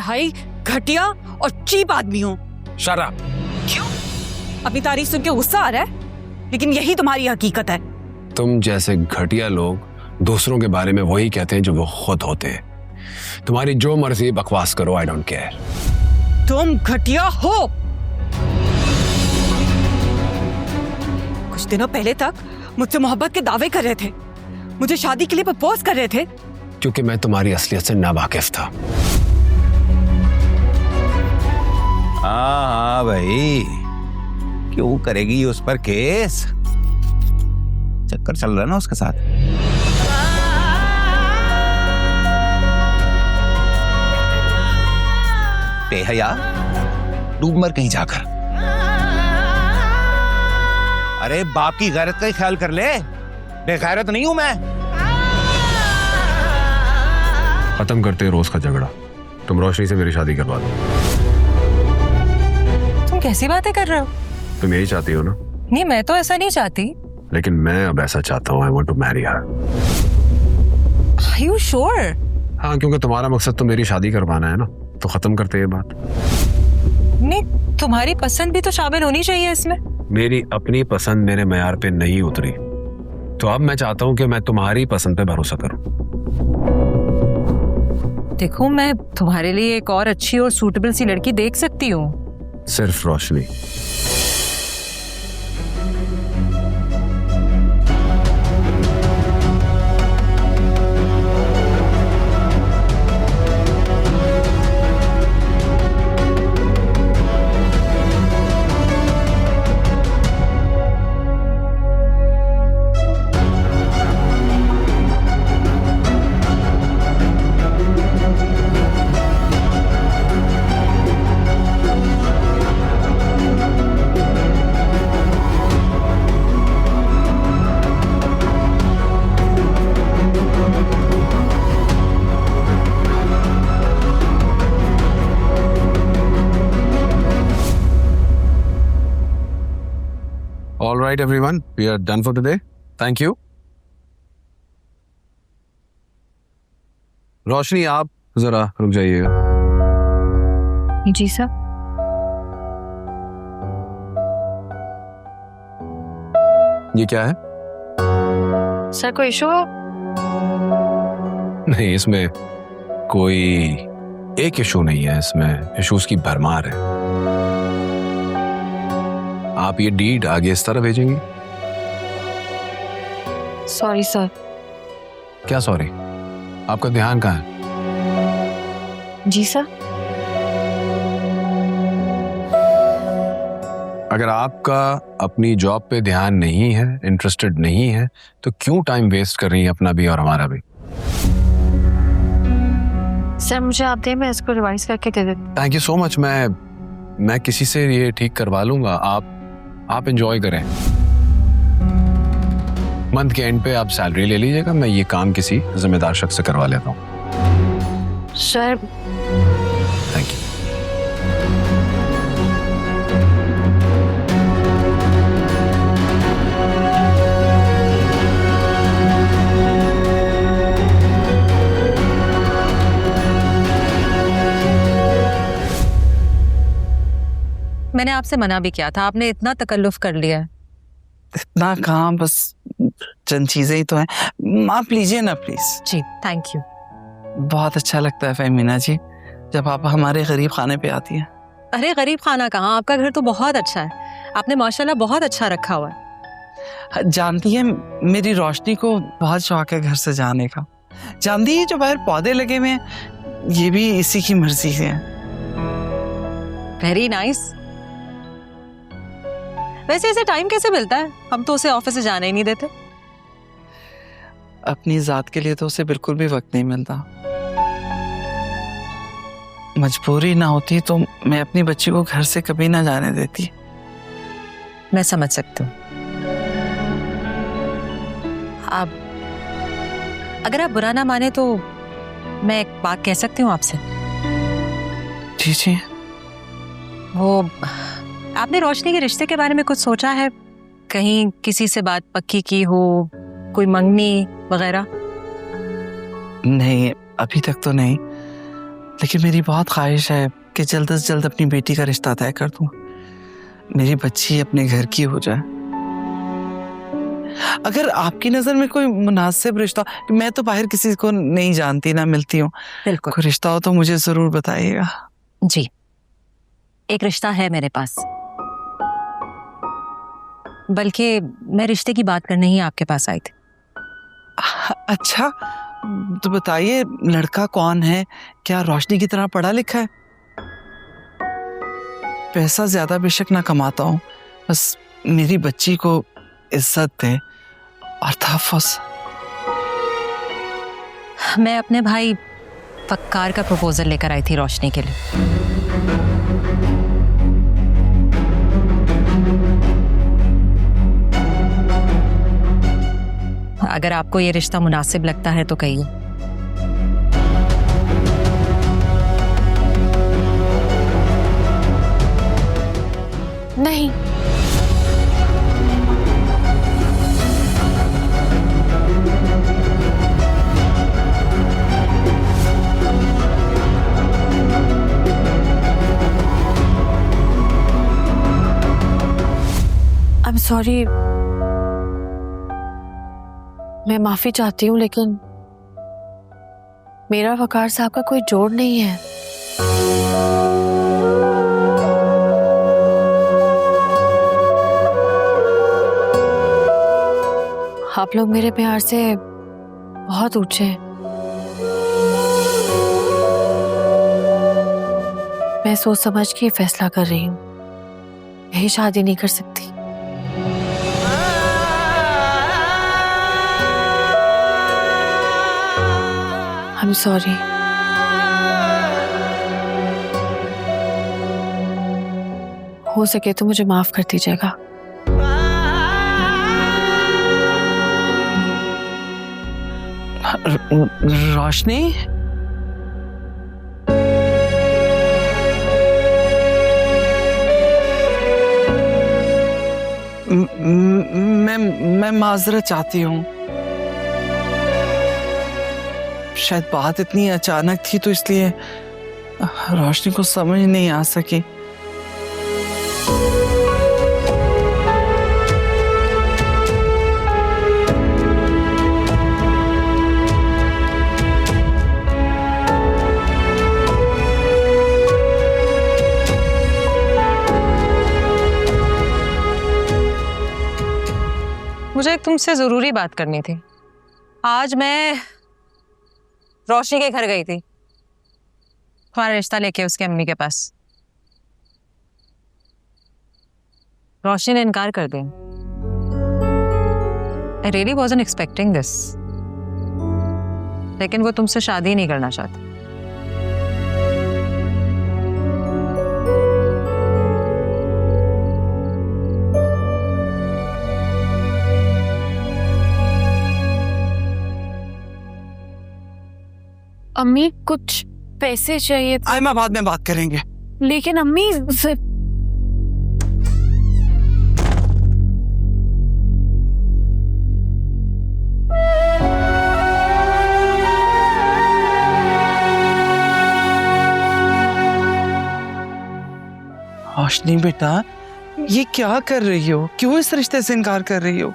इंतहाई घटिया और चीप आदमी हो। Shut up. क्यों? अपनी तारीफ सुन के गुस्सा आ रहा है, लेकिन यही तुम्हारी हकीकत है। तुम जैसे घटिया लोग दूसरों के बारे में वही कहते हैं जो वो खुद होते हैं। तुम्हारी जो मर्जी बकवास करो, आई डोंट केयर। तुम घटिया हो। कुछ दिनों पहले तक मुझसे मोहब्बत के दावे कर रहे थे, मुझे शादी के लिए प्रपोज कर रहे थे। क्योंकि मैं तुम्हारी असलियत से नावाकिफ था। हाँ भाई, क्यों करेगी उस पर केस? चक्कर चल रहा है ना उसके साथ। बेहया, डूब मर कहीं जाकर। अरे बाप की गैरत का ही ख्याल कर ले, बेगैरत नहीं हूं मैं। खत्म करते हैं रोज का झगड़ा। तुम रोशनी से मेरी शादी करवा दो। तुम कैसी बातें कर रहे हो? तुम यही चाहती हो ना? नहीं, मैं तो ऐसा नहीं चाहती। लेकिन मैं अब ऐसा चाहता हूँ। I want to marry her. Are you sure? हाँ, क्योंकि तुम्हारा मकसद तो मेरी शादी करवाना है ना, तो खत्म करते हैं बात। नहीं, तुम्हारी पसंद भी तो शामिल होनी चाहिए इसमें। मेरी अपनी पसंद मेरे मयार पे नहीं उतरी, तो अब मैं चाहता हूँ कि मैं तुम्हारी पसंद पे भरोसा करूँ। देखो, मैं तुम्हारे लिए एक और अच्छी और सूटेबल सी लड़की देख सकती हूँ। सिर्फ रोशनी। All right, everyone, we are done for today. Thank you. रोशनी, आप जरा रुक जाइएगा। जी सर। ये क्या है? सर, कोई इशू हो? नहीं, इसमें कोई एक इशू नहीं है, इसमें इशूज की भरमार है। आप ये डीड आगे इस तरह भेजेंगी? Sorry sir. क्या सॉरी? आपका ध्यान कहाँ है? जी सर। अगर आपका अपनी जॉब पे ध्यान नहीं है, इंटरेस्टेड नहीं है, तो क्यों टाइम वेस्ट कर रही है अपना भी और हमारा भी? सर, मुझे आप दे, मैं इसको रिवाइज करके दे देती। Thank you so much. मैं किसी से ये ठीक करवा लूंगा। आप एंजॉय करें। मंथ के एंड पे आप सैलरी ले लीजिएगा। मैं ये काम किसी जिम्मेदार शख्स से करवा लेता हूँ। सर। Thank you. मैंने आपसे मना भी किया था, आपने इतना तकल्लुफ कर लिया है। इतना कहाँ, बस चंद चीजें ही तो हैं। आप लीजिए ना प्लीज। Ji, thank you. बहुत अच्छा लगता है फहमीना जी जब आप हमारे गरीब खाने पे आती हैं। अरे गरीब खाना कहाँ, आपका घर तो बहुत अच्छा है। आपने माशाल्लाह बहुत अच्छा रखा हुआ है। जानती है, मेरी रोशनी को बहुत शौक है घर से जाने का। जानती है, जो बाहर पौधे लगे हुए हैं, ये भी इसी की मर्जी से हैं। Very nice. वैसे ऐसे टाइम कैसे मिलता है? हम तो उसे ऑफिस से जाने ही नहीं देते। अपनी जात के लिए तो उसे बिल्कुल भी वक्त नहीं मिलता। मजबूरी ना होती तो मैं अपनी बच्ची को घर से कभी ना जाने देती। मैं समझ सकती हूँ। आप अगर आप बुरा ना माने तो मैं एक बात कह सकती हूँ आपसे? जी जी। वो आपने रोशनी के रिश्ते के बारे में कुछ सोचा है? कहीं किसी से बात पक्की की हो, कोई मंगनी वगैरह? नहीं, अभी तक तो नहीं। लेकिन मेरी बहुत ख्वाहिश है कि जल्द से जल्द अपनी बेटी का रिश्ता तय कर दूं, मेरी बच्ची अपने घर की हो जाए। अगर आपकी नजर में कोई मुनासिब रिश्ता, मैं तो बाहर किसी को नहीं जानती ना मिलती हूँ, बिल्कुल कोई रिश्ता हो तो मुझे जरूर बताइएगा। जी, एक रिश्ता है मेरे पास, बल्कि मैं रिश्ते की बात करने ही आपके पास आई थी। अच्छा, तो बताइए लड़का कौन है? क्या रोशनी की तरह पढ़ा लिखा है? पैसा ज्यादा बेशक ना कमाता हूँ, बस मेरी बच्ची को इज्जत दे और तहफ़्फ़ुज़। मैं अपने भाई फक्कार का प्रपोजल लेकर आई थी रोशनी के लिए। अगर आपको ये रिश्ता मुनासिब लगता है तो कहिए। नहीं, आई एम सॉरी, मैं माफी चाहती हूँ, लेकिन मेरा वकार साहब का कोई जोड़ नहीं है। आप लोग मेरे प्यार से बहुत ऊंचे हैं। मैं सोच समझ के फैसला कर रही हूँ, यही शादी नहीं कर सकती। I'm sorry. हो सके तो मुझे माफ कर दीजिएगा। रोशनी, मैं माजरत चाहती हूँ। शायद बात इतनी अचानक थी तो इसलिए रोशनी को समझ नहीं आ सकी। मुझे तुमसे जरूरी बात करनी थी। आज मैं रोशनी के घर गई थी तुम्हारा रिश्ता लेके उसकी अम्मी के पास। रोशनी ने इनकार कर दिया। I really wasn't expecting this, लेकिन वो तुमसे शादी नहीं करना चाहती। अम्मी, कुछ पैसे चाहिए थे। आइमा, बाद में बात करेंगे। लेकिन अम्मी रोशनी बेटा, ये क्या कर रही हो? क्यों इस रिश्ते से इनकार कर रही हो?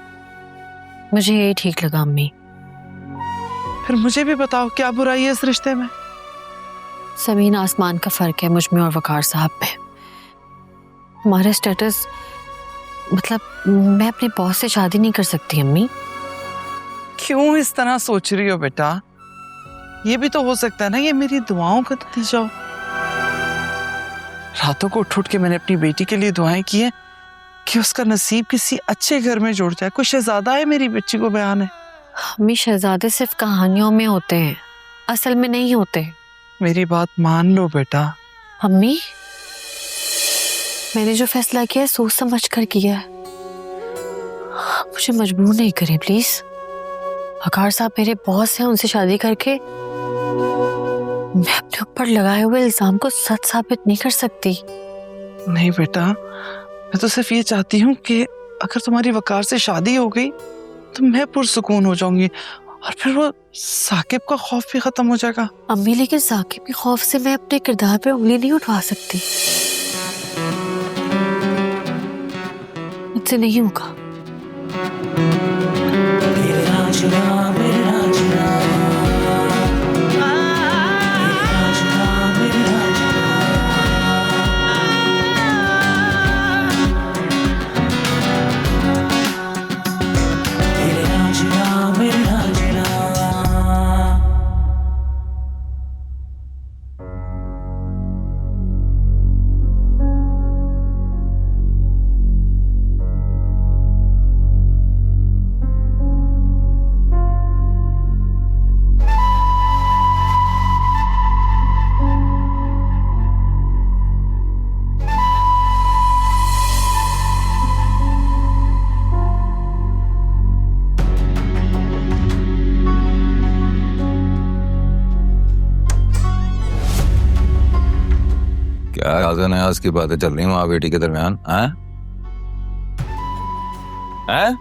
मुझे यही ठीक लगा अम्मी। फिर मुझे भी बताओ, क्या बुराई है इस रिश्ते में? जमीन आसमान का फर्क है मुझ में और वकार साहब में। हमारा स्टेटस, मतलब मैं अपने बॉस से शादी नहीं कर सकती अम्मी। क्यों इस तरह सोच रही हो बेटा? ये भी तो हो सकता है ना ये मेरी दुआओं का नतीजा हो। रातों को उठ उठ के मैंने अपनी बेटी के लिए दुआएं की है कि उसका नसीब किसी अच्छे घर में जुड़ जाए। कोई शहजादा है मेरी बच्ची को बयान है। अम्मी, शहजादे सिर्फ कहानियों में होते हैं, असल में नहीं होते। मेरी बात मान लो बेटा। अम्मी, मैंने जो फैसला किया है सोच समझ कर किया है। मुझे मजबूर नहीं करें प्लीज। वकार साहब मेरे बॉस हैं, उनसे शादी करके मैं अपने ऊपर लगाए हुए इल्जाम को सच साबित नहीं कर सकती। नहीं बेटा, मैं तो सिर्फ ये चाहती हूँ कि अगर तुम्हारी वकार से शादी हो गई तो मैं पुरसुकून हो जाऊंगी और फिर वो साकिब का खौफ भी खत्म हो जाएगा। अम्मी लेकिन साकिब के खौफ से मैं अपने किरदार पे उंगली नहीं उठा सकती, मुझसे नहीं होगा। क्या राजा नयाज की बातें चल रही हैं माँ बेटी के दरमियान? हैं? हैं?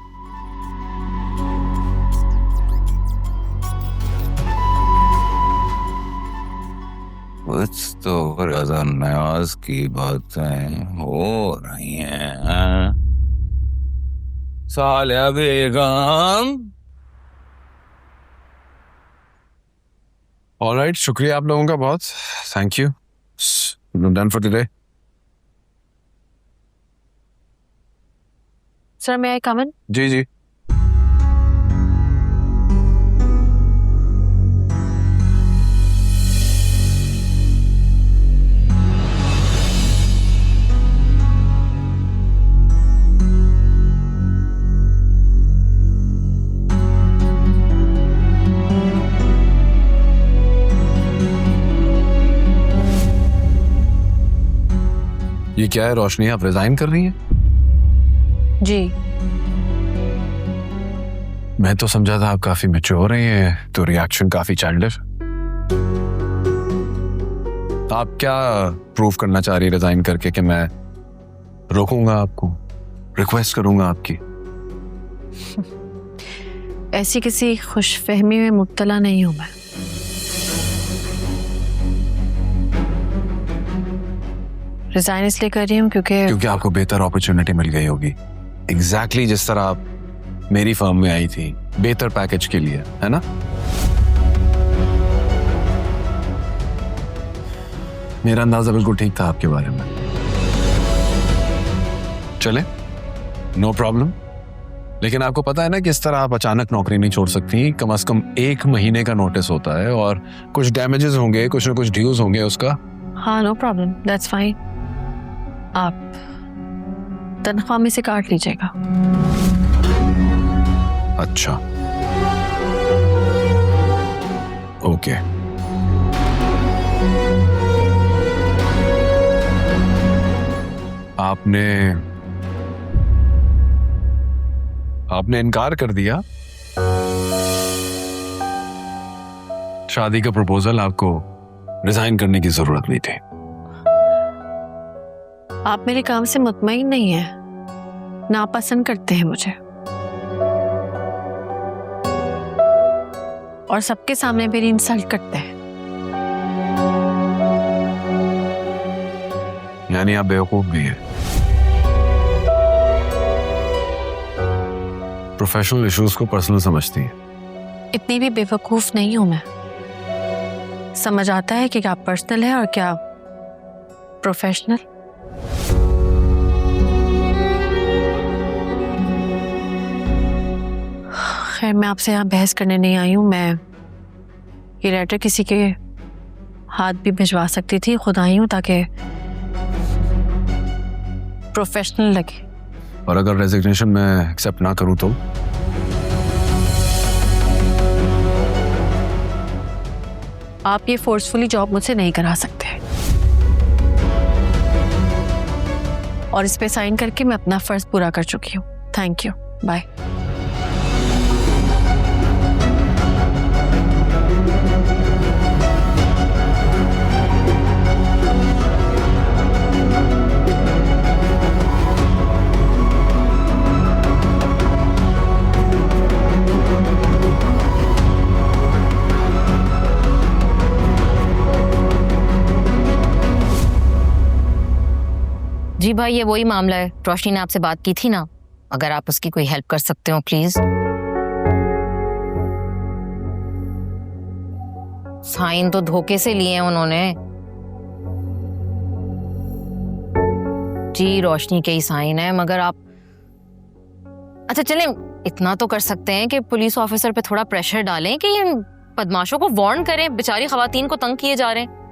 कुछ तो राजा नयाज की बातें हो रही हैं। सालिया बेगम। ऑलराइट, शुक्रिया आप लोगों का बहुत, thank you, done for today. Sir may I come in? जी जी। ये क्या है रोशनी, आप रिजाइन कर रही हैं? जी। मैं तो समझा था आप काफी मैच्योर हो रही हैं, तो रिएक्शन काफी चाइल्डिश। आप क्या प्रूव करना चाह रही रिजाइन करके कि मैं रोकूंगा आपको, रिक्वेस्ट करूंगा आपकी? ऐसी किसी खुशफहमी में मुब्तला नहीं हूं मैं। रिजाइन इसलिए कर रही हूँ क्योंकि आपको बेहतर अपॉर्चुनिटी मिल गई होगी, एग्जैक्टली जिस तरह आप मेरी फर्म में आई थी, बेहतर पैकेज के लिए, है ना? मेरा अंदाजा बिल्कुल ठीक था आपके बारे में। चले, नो प्रॉब्लम। लेकिन आपको पता है ना कि इस तरह आप अचानक नौकरी नहीं छोड़ सकती, कम से कम 1 महीने का नोटिस होता है और कुछ डैमेजेस होंगे, कुछ ना कुछ ड्यूज होंगे उसका। हाँ, नो प्रॉब्लम, दैट्स फाइन। आप तनख्वाह में से काट लीजिएगा। अच्छा, ओके। आपने इनकार कर दिया। शादी का प्रपोजल आपको रिजाइन करने की जरूरत नहीं थी। आप मेरे काम से मुतमईन नहीं है, नापसंद करते हैं मुझे, और सबके सामने मेरी इंसल्ट करते हैं। यानी आप बेवकूफ भी हैं। प्रोफेशनल इश्यूज को पर्सनल समझती हैं। इतनी भी बेवकूफ नहीं हूं मैं। समझ आता है कि क्या पर्सनल है और क्या प्रोफेशनल। खैर, मैं आपसे यहाँ बहस करने नहीं आई हूँ। मैं ये लेटर किसी के हाथ भी भिजवा सकती थी, खुद आई हूँ ताकि प्रोफेशनल लगे। और अगर रेजिग्नेशन मैं एक्सेप्ट ना करूं तो? आप ये फोर्सफुली जॉब मुझसे नहीं करा सकते, और इस पे साइन करके मैं अपना फर्ज पूरा कर चुकी हूँ। Thank you, bye. जी भाई, ये वही मामला है। रोशनी ने आपसे बात की थी ना, अगर आप उसकी कोई हेल्प कर सकते हो प्लीज। साइन तो धोखे से लिए हैं उन्होंने। जी रोशनी के ही साइन है, मगर आप अच्छा चलें, इतना तो कर सकते हैं कि पुलिस ऑफिसर पे थोड़ा प्रेशर डालें कि ये बदमाशों को वार्न करें, बेचारी खवातीन को तंग किए जा रहे हैं।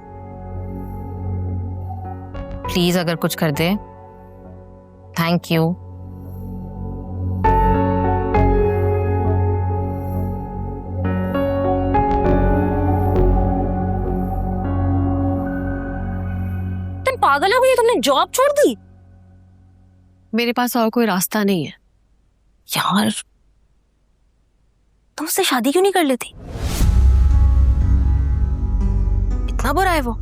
प्लीज अगर कुछ कर दे। Thank you. तुम पागल हो गई, तुमने जॉब छोड़ दी? मेरे पास और कोई रास्ता नहीं है। यार तुम उससे शादी क्यों नहीं कर लेती? इतना बुरा है वो?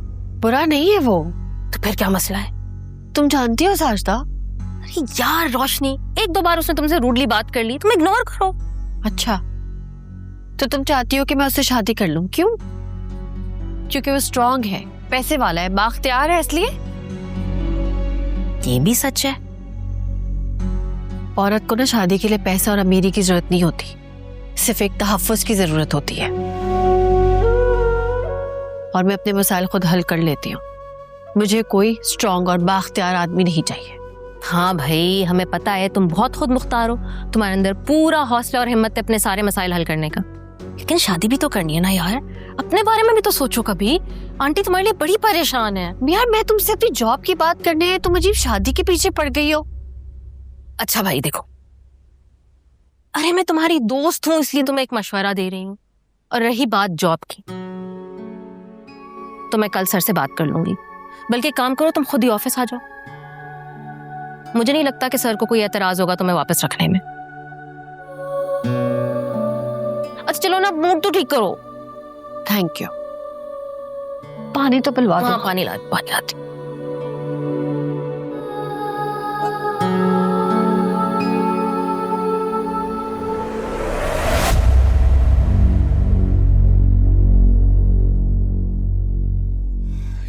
बुरा नहीं है वो। तो फिर क्या मसला है? तुम जानती हो साजदा? अरे यार रोशनी, एक दो बार उसने तुमसे रूडली बात कर ली, तुम इग्नोर करो। अच्छा, तो तुम चाहती हो कि मैं उससे शादी कर लूं? क्यों? क्योंकि वो स्ट्रांग है, पैसे वाला है, बाख्तियार है, इसलिए? ये भी सच है। औरत को ना शादी के लिए पैसा और अमीरी की जरूरत नहीं होती, सिर्फ एक तहफ्फुज़ की जरूरत होती है। और मैं अपने मसाइल खुद हल कर लेती हूँ। मुझे कोई स्ट्रांग और बाख्तियार आदमी नहीं चाहिए। हाँ भाई, हमें पता है तुम बहुत खुद मुख्तार हो, तुम्हारे अंदर पूरा हौसला और हिम्मत है अपने सारे मसाइल हल करने का। लेकिन शादी भी तो करनी है ना यार, अपने बारे में भी तो सोचो कभी। आंटी तुम्हारे लिए बड़ी परेशान है। यार मैं तुमसे अपनी जॉब की बात करने हैं, तुम अजीब शादी के पीछे पड़ गई हो। अच्छा भाई देखो, अरे मैं तुम्हारी दोस्त हूं इसलिए तुम्हें एक मशवरा दे रही हूँ। और रही बात जॉब की, तो मैं कल सर से बात कर लूंगी। बल्कि काम करो, तुम खुद ही ऑफिस आ जाओ। मुझे नहीं लगता कि सर को कोई एतराज होगा तुम्हें वापस रखने में। अच्छा चलो ना, मूड तो ठीक करो। Thank you. पानी तो पिलवा दो। हाँ पानी लाती।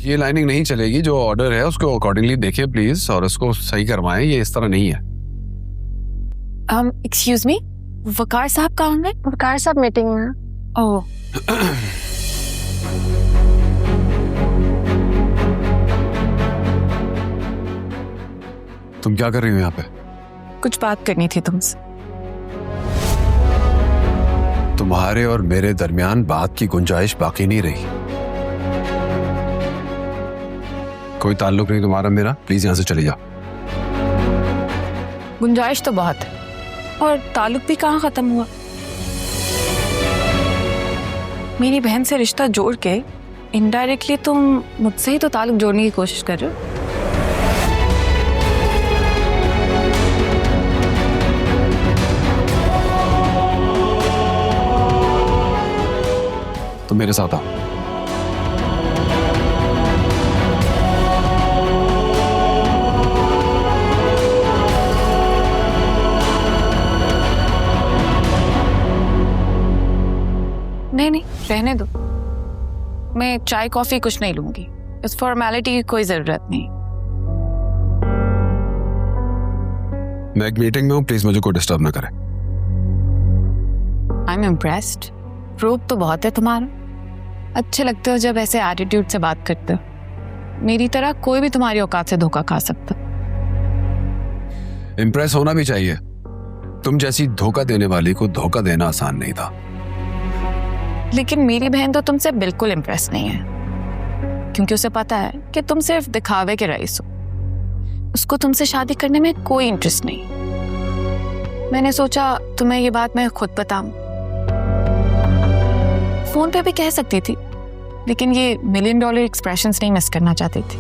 ये लाइनिंग नहीं चलेगी, जो ऑर्डर है उसको अकॉर्डिंगली देखिए प्लीज, और उसको सही करवाएं। ये इस तरह नहीं है। एक्सक्यूज मी, वकार साहब कहाँ हैं? वकार साहब मीटिंग में। ओह, तुम क्या कर रही हो यहाँ पे? कुछ बात करनी थी तुमसे। तुम्हारे और मेरे दरमियान बात की गुंजाइश बाकी नहीं रही। कोई ताल्लुक नहीं तुम्हारा मेरा, प्लीज यहाँ से चले जाओ। गुंजाइश तो बहुत है, और ताल्लुक भी कहाँ खत्म हुआ। मेरी बहन से रिश्ता जोड़ के इनडायरेक्टली तुम मुझसे ही तो ताल्लुक जोड़ने की कोशिश कर रहे हो। तुम मेरे साथ आओ। नहीं, रहने दो। मैं चाय कॉफी कुछ नहीं लूंगी, इस फॉर्मेलिटी की कोई जरूरत नहीं। मैं एक मीटिंग में हूँ, प्लीज मुझे कोई डिस्टर्ब ना करे। I am impressed. रूप तो बहुत है तुम्हारा, अच्छे लगते हो जब ऐसे एटीट्यूड से बात करते हो। मेरी तरह कोई भी तुम्हारी औकात से धोखा खा सकता। इम्प्रेस होना भी चाहिए। तुम जैसी धोखा देने वाली को धोखा देना आसान नहीं था। लेकिन मेरी बहन तो तुमसे बिल्कुल इम्प्रेस नहीं है, क्योंकि उसे पता है कि तुम सिर्फ दिखावे के रईस हो। उसको तुमसे शादी करने में कोई इंटरेस्ट नहीं। मैंने सोचा तुम्हें ये बात मैं खुद बताऊं। फोन पे भी कह सकती थी, लेकिन ये $1 मिलियन एक्सप्रेशंस नहीं मिस करना चाहती थी।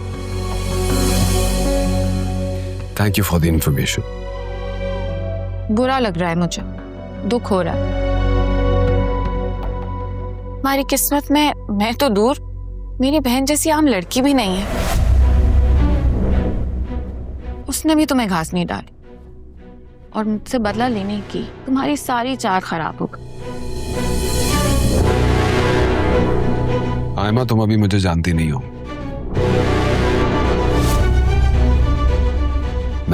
Thank you for the information. बुरा लग रहा है मुझे, दुख हो रहा है। हमारी किस्मत में, मैं तो दूर, मेरी बहन जैसी आम लड़की भी नहीं है। उसने भी तुम्हें घास नहीं डाली और मुझसे बदला लेने की तुम्हारी सारी चाल खराब हो गई। आयमा, तुम अभी मुझे जानती नहीं हो।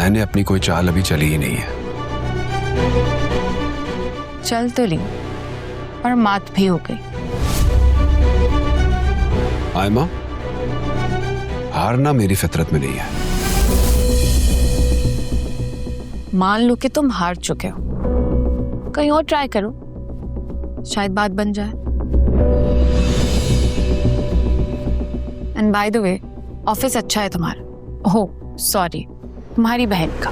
मैंने अपनी कोई चाल अभी चली ही नहीं है। चल तो ली और मात भी हो गई। आयमा, हारना मेरी फितरत में नहीं है। मान लो कि तुम हार चुके हो, कहीं और ट्राई करो, शायद बात बन जाए। And by the way, office अच्छा है तुम्हारा। ओह सॉरी, तुम्हारी बहन का।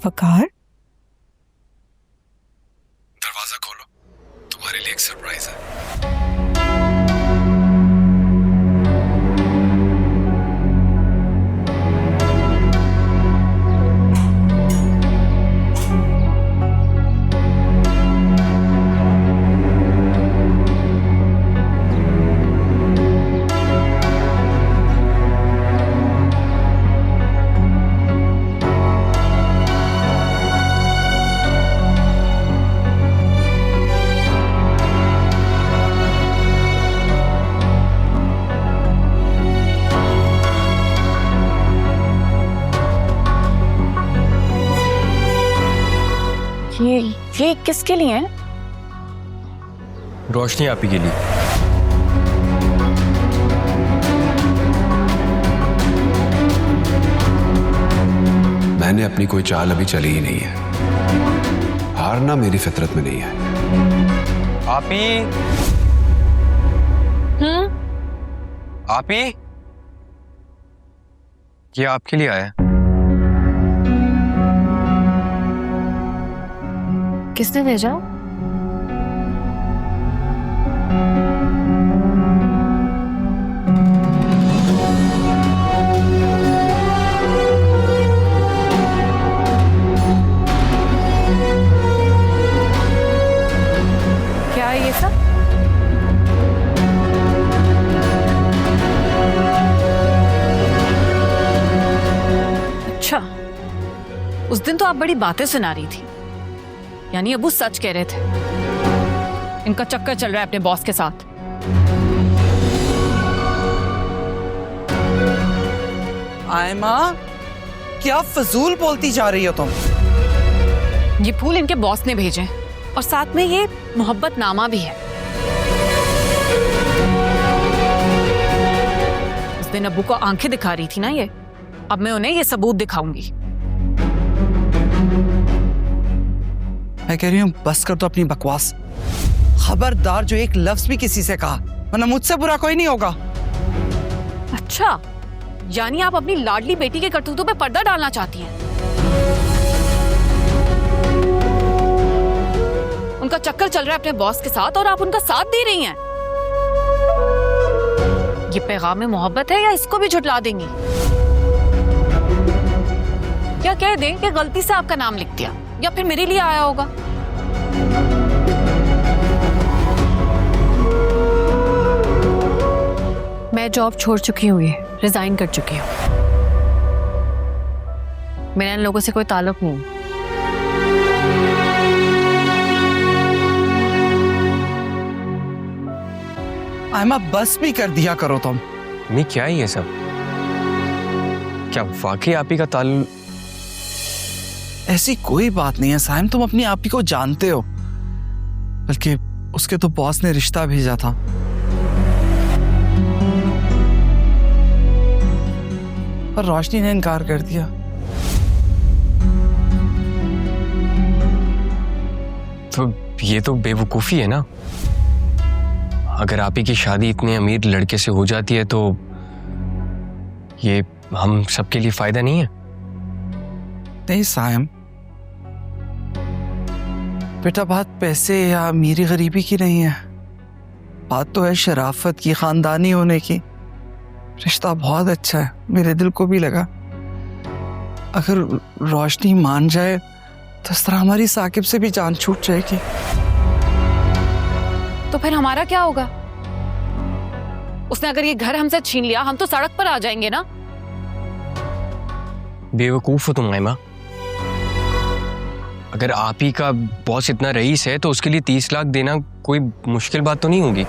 वकार, दरवाजा खोलो, तुम्हारे लिए एक सरप्राइज है। ये किसके लिए है? रोशनी आप ही के लिए। मैंने अपनी कोई चाल अभी चली ही नहीं है। हारना मेरी फितरत में नहीं है। आप ही। आप ही, ये आपके लिए आया। किसने भेजा? क्या है ये सब? अच्छा, उस दिन तो आप बड़ी बातें सुना रही थी, यानी अबू सच कह रहे थे। इनका चक्कर चल रहा है अपने बॉस के साथ। आयमा, क्या फजूल बोलती जा रही हो तुम? ये फूल इनके बॉस ने भेजे और साथ में ये मोहब्बत नामा भी है। उस दिन अबू को आंखें दिखा रही थी ना ये, अब मैं उन्हें ये सबूत दिखाऊंगी। मैं कह रही हूँ बस कर दो अपनी बकवास। खबरदार जो एक लफ्ज भी किसी से कहा, वरना मुझसे बुरा कोई नहीं होगा। अच्छा, यानी आप अपनी लाडली बेटी के करतूतों पे पर्दा डालना चाहती हैं। उनका चक्कर चल रहा है अपने बॉस के साथ और आप उनका साथ दे रही हैं। ये पैगाम में मोहब्बत है या इसको भी झुठला देंगी? क्या कह दें कि गलती से आपका नाम लिख दिया या फिर मेरे लिए आया होगा? मैं जॉब छोड़ चुकी हूँ, ये रिजाइन कर चुकी हूँ। मेरा इन लोगों से कोई ताल्लुक नहीं। आयमा, बस भी कर दिया करो तुम। नहीं, क्या है ये सब? क्या वाकई आप ही का ताल्लुक? ऐसी कोई बात नहीं है साइम, तुम अपनी आप ही को जानते हो। बल्कि उसके तो बॉस ने रिश्ता भेजा था। पर रोशनी ने इनकार कर दिया। तो ये तो बेवकूफ़ी है ना। अगर आप ही की शादी इतने अमीर लड़के से हो जाती है तो ये हम सबके लिए फायदा नहीं है? नहीं साइम, बेटा बात पैसे या अमीरी गरीबी की नहीं है, बात तो है शराफत की, खानदानी होने की। रिश्ता बहुत अच्छा है, मेरे दिल को भी लगा। अगर रोशनी मान जाए तो इस तरह हमारी साकिब से भी जान छूट जाएगी। तो फिर हमारा क्या होगा? उसने अगर ये घर हमसे छीन लिया, हम तो सड़क पर आ जाएंगे ना। बेवकूफ हो तुम आयमा। अगर आप ही का बॉस इतना रईस है तो उसके लिए 30 लाख देना कोई मुश्किल बात तो नहीं होगी।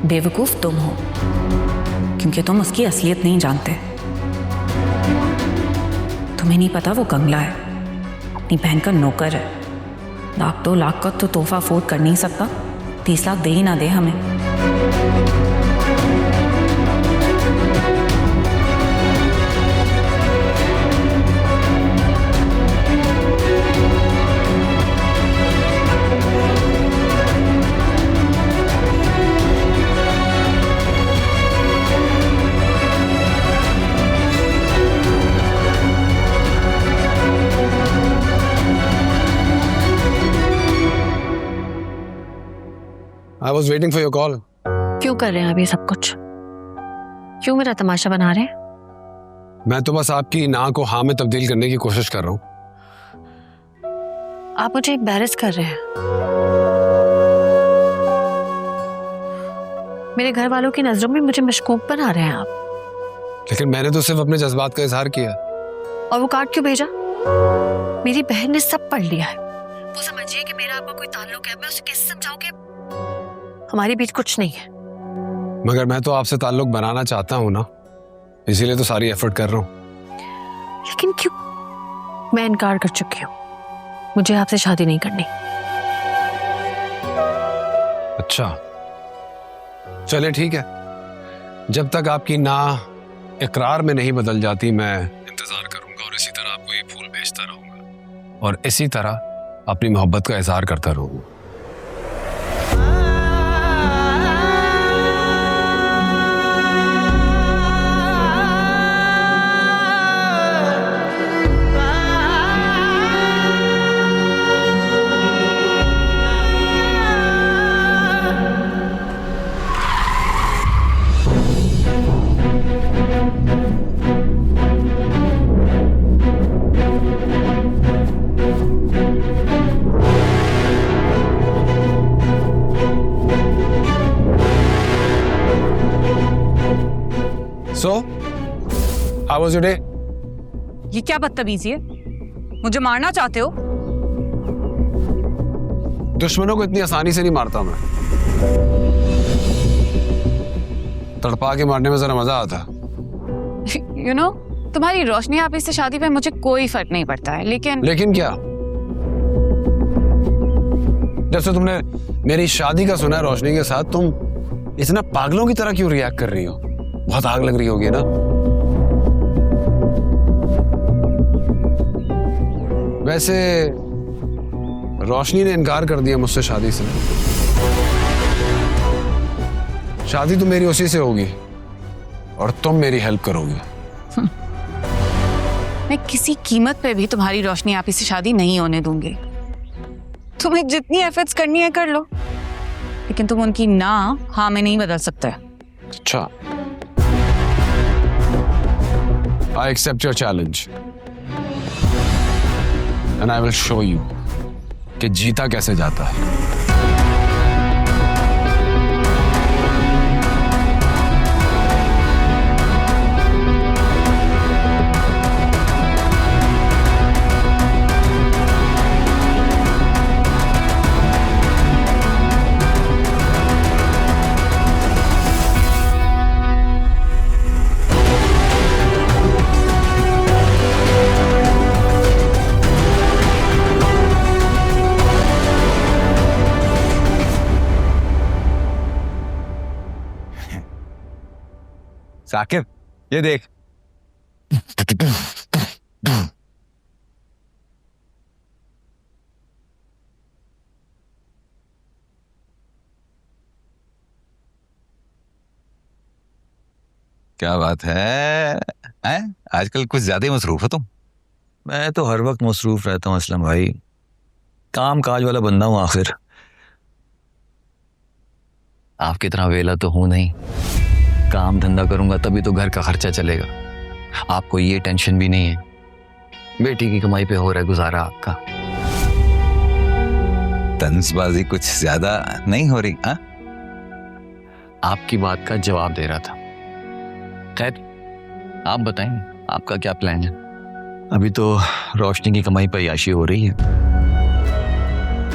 बेवकूफ तुम हो, क्योंकि तुम उसकी असलियत नहीं जानते। तुम्हें नहीं पता वो कंगला है, अपनी बहन का नौकर है। 1-2 लाख का तो तोहफा अफोर्ड कर नहीं सकता, 30 लाख दे ही ना दे हमें। I was waiting for your call. क्यों कर रहे हैं आप ये सब कुछ? क्यों मेरा तमाशा बना रहे हैं? मैं तो बस आपकी ना को हाँ में तब्दील करने की कोशिश कर रहा हूँ। आप मुझे एम्बैरेस कर रहे हैं। मेरे घर वालों की नजरों में मुझे मशकूक बना रहे हैं आप। लेकिन मैंने तो सिर्फ अपने जज्बात का इजहार किया। और वो कार्ड क्यों भेजा? मेरी बहन ने सब पढ़ लिया है, वो समझिए कि मेरा आपका कोई ताल्लुक है। मैं उसे कैसे समझाऊं कि हमारे बीच कुछ नहीं है? मगर मैं तो आपसे ताल्लुक बनाना चाहता हूँ ना, इसीलिए तो सारी एफर्ट कर रहा हूँ। लेकिन क्यों? मैं इनकार कर चुकी हूँ, मुझे आपसे शादी नहीं करनी। अच्छा चले ठीक है, जब तक आपकी ना इकरार में नहीं बदल जाती मैं इंतजार करूंगा और इसी तरह आपको ये फूल बेचता रहूंगा और इसी तरह अपनी मोहब्बत का इजहार करता रहूंगा। So, how was your day? ये क्या बदतमीजी है? मुझे मारना चाहते हो? दुश्मनों को इतनी आसानी से नहीं मारता मैं, तड़पा के मारने में जरा मजा आता। You know, तुम्हारी रोशनी आप इससे शादी पे मुझे कोई फर्क नहीं पड़ता है, लेकिन क्या? जब से तुमने मेरी शादी का सुना है रोशनी के साथ, तुम इतना पागलों की तरह क्यों रिएक्ट कर रही हो? बहुत आग लग रही होगी ना? वैसे रोशनी ने इनकार कर दिया मुझसे शादी से। शादी तो मेरी उसी से होगी और तुम मेरी हेल्प करोगी। मैं किसी कीमत पे भी तुम्हारी रोशनी आप से शादी नहीं होने दूंगी। तुम्हें जितनी एफर्ट्स करनी है कर लो, लेकिन तुम उनकी ना हाँ में नहीं बदल सकते। अच्छा, I accept your challenge and I will show you कि जीता कैसे जाता है। साकिब ये देख। क्या बात है? आजकल कुछ ज्यादा ही मसरूफ हो तुम। मैं तो हर वक्त मसरूफ रहता हूँ असलम भाई, काम काज वाला बंदा हूँ आखिर। आपकी तरह वेला तो हूँ नहीं, काम धंधा करूंगा तभी तो घर का खर्चा चलेगा। आपको ये टेंशन भी नहीं है, बेटी की कमाई पे हो रहा है गुजारा आपका। तंजबाजी कुछ ज्यादा नहीं हो रही? हाँ, आपकी बात का जवाब दे रहा था। खैर आप बताएं, आपका क्या प्लान है? अभी तो रोशनी की कमाई पर याशी हो रही है,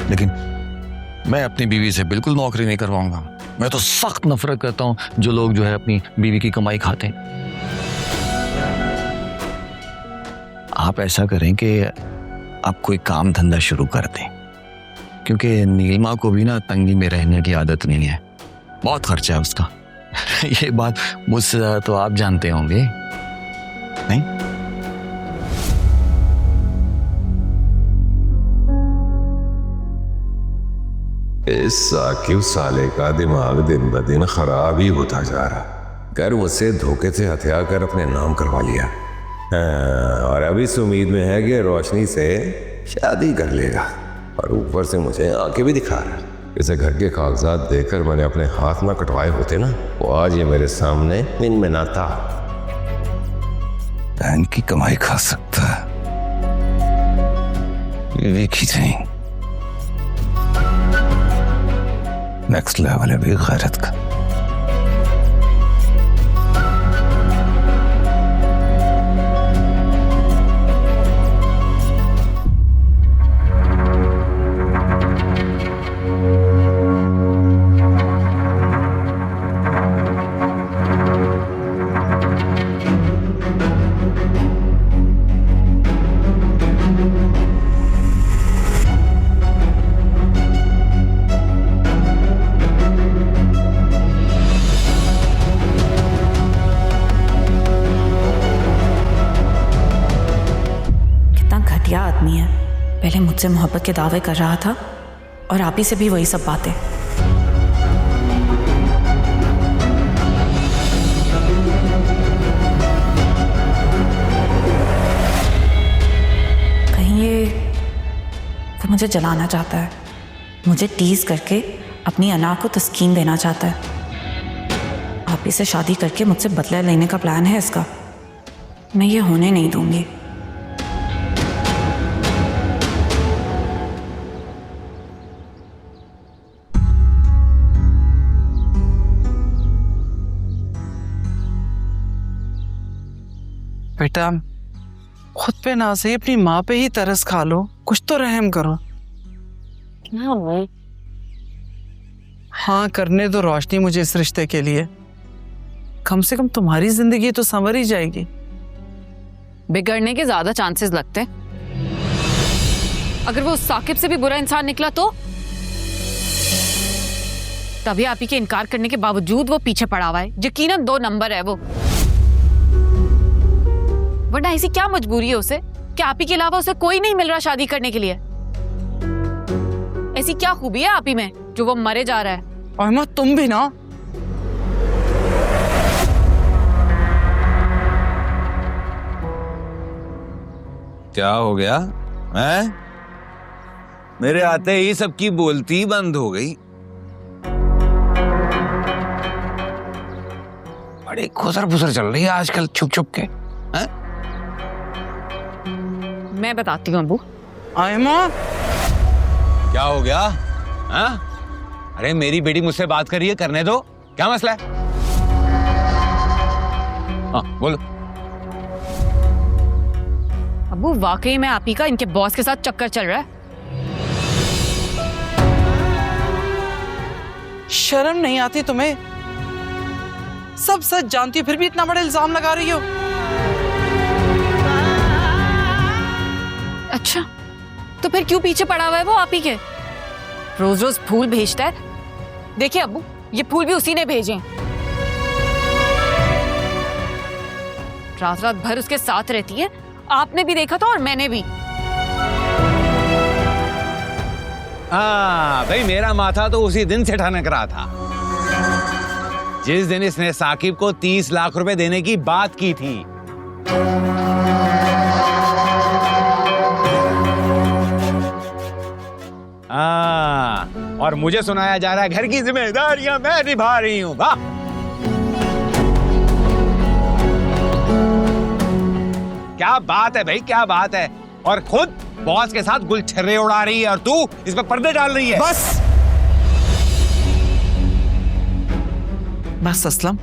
लेकिन मैं अपनी बीवी से बिल्कुल नौकरी नहीं करवाऊंगा। मैं तो सख्त नफरत करता हूं जो लोग जो है अपनी बीवी की कमाई खाते हैं। आप ऐसा करें कि आप कोई काम धंधा शुरू कर दें, क्योंकि नीलिमा को भी ना तंगी में रहने की आदत नहीं है, बहुत खर्चा है उसका। ये बात मुझसे ज्यादा तो आप जानते होंगे, नहीं? इस साकिब साले का दिमाग दिन ब दिन खराब ही होता जा रहा। कर मुझसे धोखे से हथिया कर अपने नाम करवा लिया, और अब इस उम्मीद में है कि रोशनी से शादी कर लेगा, और ऊपर से मुझे आंखें भी दिखा रहा। इसे घर के कागजात देकर मैंने अपने हाथ ना कटवाए होते ना, वो आज ये मेरे सामने इन में ना था। बहन की कमाई खा सकता है, विवेक ही नहीं। नेक्स्ट लेवल है भी गैरत का। आदमी है, पहले मुझसे मोहब्बत के दावे कर रहा था और आप ही से भी वही सब बातें। कहीं ये वो मुझे जलाना चाहता है, मुझे टीज करके अपनी अना को तस्कीन देना चाहता है। आप ही से शादी करके मुझसे बदला लेने का प्लान है इसका। मैं ये होने नहीं दूंगी। बेटा खुद पे ना सही अपनी माँ पे ही तरस खा लो, कुछ तो रहम करो। हाँ करने दो रोशनी मुझे इस रिश्ते के लिए, कम से कम तुम्हारी जिंदगी तो संवर ही जाएगी। बिगड़ने के ज्यादा चांसेस लगते हैं। अगर वो साकिब से भी बुरा इंसान निकला तो तभी आप ही के इनकार करने के बावजूद वो पीछे पड़ा हुआ है। यकीनन 2 नंबर है वो, वरना ऐसी क्या मजबूरी है उसे कि आप ही के अलावा उसे कोई नहीं मिल रहा शादी करने के लिए? ऐसी क्या खूबी है आप ही में जो वो मरे जा रहा है? अहमद तुम भी ना। क्या हो गया हैं? मेरे आते ही सबकी बोलती बंद हो गई। बड़ी खुसर फुसर चल रही है आजकल छुप छुप के। हैं? मैं बताती हूँ अबू। आयमा क्या हो गया? हाँ? अरे मेरी बेटी मुझसे बात कर रही है, करने दो, क्या मसला है? हाँ बोलो। अबू वाकई में आप ही का इनके बॉस के साथ चक्कर चल रहा है। शर्म नहीं आती तुम्हें? सब सच जानती हो फिर भी इतना बड़ा इल्जाम लगा रही हो। अच्छा तो फिर क्यों पीछे पड़ा हुआ है वो आप ही के? रोज रोज फूल भेजता है। देखिए अब्बू, ये फूल भी उसी ने भेजे। रात रात भर उसके साथ रहती है, आपने भी देखा था और मैंने भी। हाँ भाई, मेरा माथा तो उसी दिन से ठनक रहा था जिस दिन इसने साकिब को 30 लाख रुपए देने की बात की थी। और मुझे सुनाया जा रहा है घर की जिम्मेदारियां मैं निभा रही हूँ। वाह, क्या बात है भाई, क्या बात है। और खुद बॉस के साथ गुलछर्रे उड़ा रही है और तू इस पर पर्दे डाल रही है। बस असलम,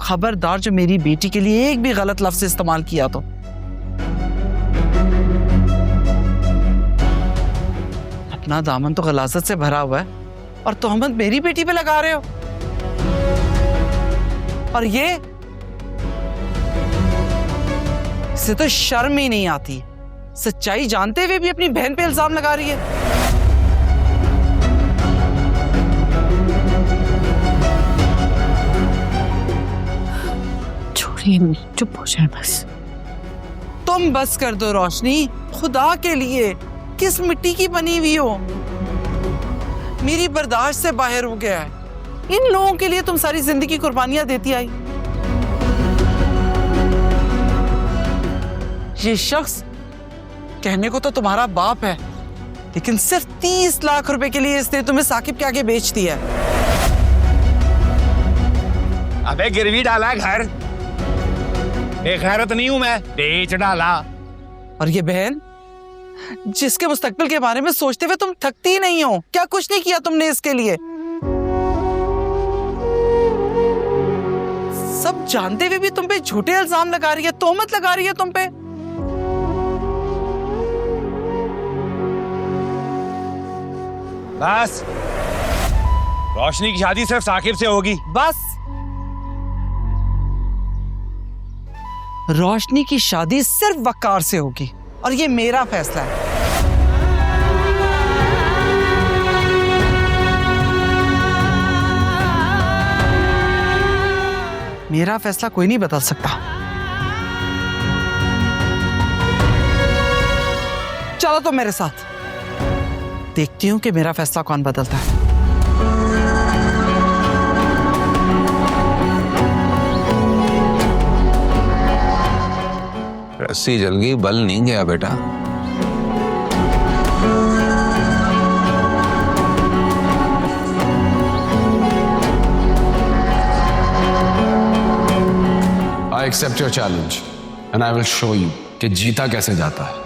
खबरदार जो मेरी बेटी के लिए एक भी गलत लफ्ज इस्तेमाल किया तो। अपना दामन तो गलाजत से भरा हुआ है और तोहमत मेरी बेटी पे लगा रहे हो। और ये इसे तो शर्म ही नहीं आती, सच्चाई जानते हुए भी अपनी बहन पे इल्जाम लगा रही है। छोड़िए, चुप हो जाए बस। तुम बस कर दो रोशनी, खुदा के लिए किस मिट्टी की बनी हुई हो। मेरी बर्दाश्त से बाहर हो गया है। इन लोगों के लिए तुम सारी जिंदगी कुर्बानियां देती आई। ये शख्स कहने को तो तुम्हारा बाप है, लेकिन सिर्फ 30 लाख रुपए के लिए इसने तुम्हें साकिब के आगे बेच दिया। अबे गिरवी डाला घर, बेगैरत नहीं हूं मैं, बेच डाला। और ये बहन जिसके मुस्तकबिल के बारे में सोचते हुए तुम थकती ही नहीं हो, क्या कुछ नहीं किया तुमने इसके लिए। सब जानते हुए भी तुम पे झूठे इल्जाम लगा रही है, तोहमत लगा रही है तुम पे। बस, रोशनी की शादी सिर्फ साकिब से होगी। बस, रोशनी की शादी सिर्फ वकार से होगी और ये मेरा फैसला है। मेरा फैसला कोई नहीं बदल सकता। चलो तो मेरे साथ, देखती हूं कि मेरा फैसला कौन बदलता है। रस्सी जल गई, बल नहीं गया बेटा। I accept your challenge and I will show you कि जीता कैसे जाता है।